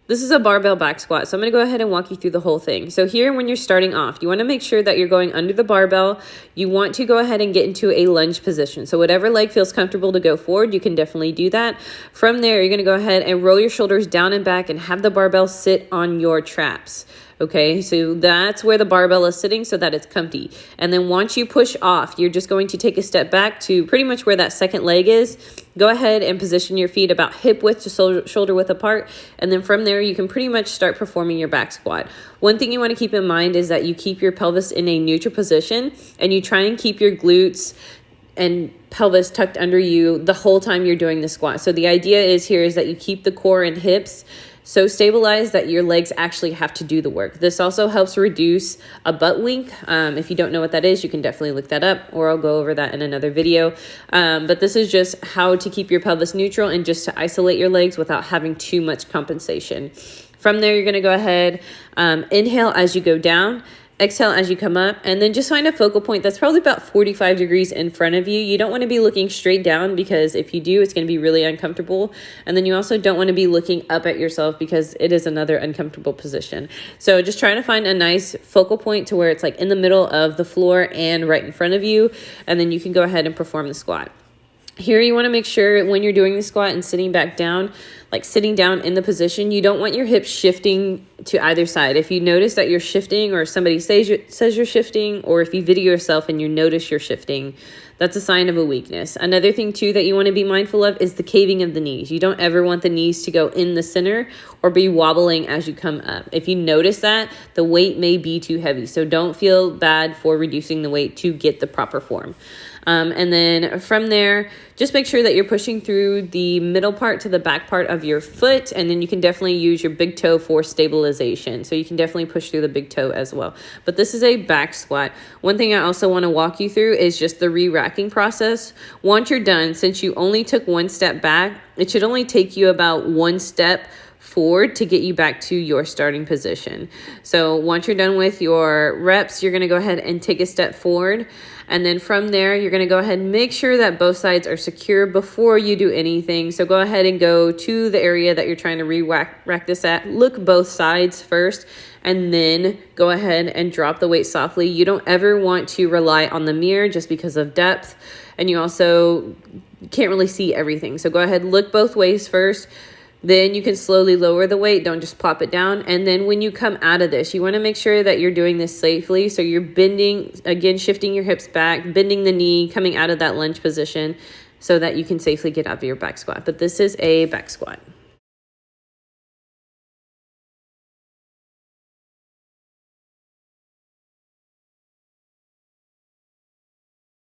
This is a barbell back squat, so I'm going to go ahead and walk you through the whole thing. So here, when you're starting off, you want to make sure that you're going under the barbell. You want to go ahead and get into a lunge position. So whatever leg feels comfortable to go forward, you can definitely do that. From there, you're going to go ahead and roll your shoulders down and back and have the barbell sit on your traps. Okay, so that's where the barbell is sitting so that it's comfy. And then once you push off, you're just going to take a step back to pretty much where that second leg is. Go ahead and position your feet about hip width to shoulder width apart. And then from there, you can pretty much start performing your back squat. One thing you want to keep in mind is that you keep your pelvis in a neutral position and you try and keep your glutes and pelvis tucked under you the whole time you're doing the squat. So the idea is that you keep the core and hips so stabilized that your legs actually have to do the work. This also helps reduce a butt wink. If you don't know what that is, you can definitely look that up, or I'll go over that in another video. But this is just how to keep your pelvis neutral and just to isolate your legs without having too much compensation. From there, you're gonna go ahead, inhale as you go down, exhale as you come up, and then just find a focal point that's probably about 45 degrees in front of you. You don't want to be looking straight down because if you do, it's going to be really uncomfortable. And then you also don't want to be looking up at yourself because it is another uncomfortable position. So just trying to find a nice focal point to where it's like in the middle of the floor and right in front of you. And then you can go ahead and perform the squat. Here, you want to make sure when you're doing the squat and sitting back down, like sitting down in the position, you don't want your hips shifting to either side. If you notice that you're shifting, or somebody says you're shifting, or if you video yourself and you notice you're shifting, that's a sign of a weakness. Another thing too that you want to be mindful of is the caving of the knees. You don't ever want the knees to go in the center or be wobbling as you come up. If you notice that, the weight may be too heavy. So don't feel bad for reducing the weight to get the proper form. And then from there, just make sure that you're pushing through the middle part to the back part of your foot. And then you can definitely use your big toe for stabilization. So you can definitely push through the big toe as well. But this is a back squat. One thing I also want to walk you through is just the re-racking process. Once you're done, since you only took one step back, it should only take you about one step forward to get you back to your starting position. So once you're done with your reps, you're going to go ahead and take a step forward. And then from there, you're going to go ahead and make sure that both sides are secure before you do anything. So go ahead and go to the area that you're trying to rack this at. Look both sides first, and then go ahead and drop the weight softly. You don't ever want to rely on the mirror just because of depth. And you also can't really see everything. So go ahead, look both ways first. Then you can slowly lower the weight. Don't just plop it down. And then when you come out of this, you want to make sure that you're doing this safely. So you're bending, again, shifting your hips back, bending the knee, coming out of that lunge position so that you can safely get out of your back squat. But this is a back squat.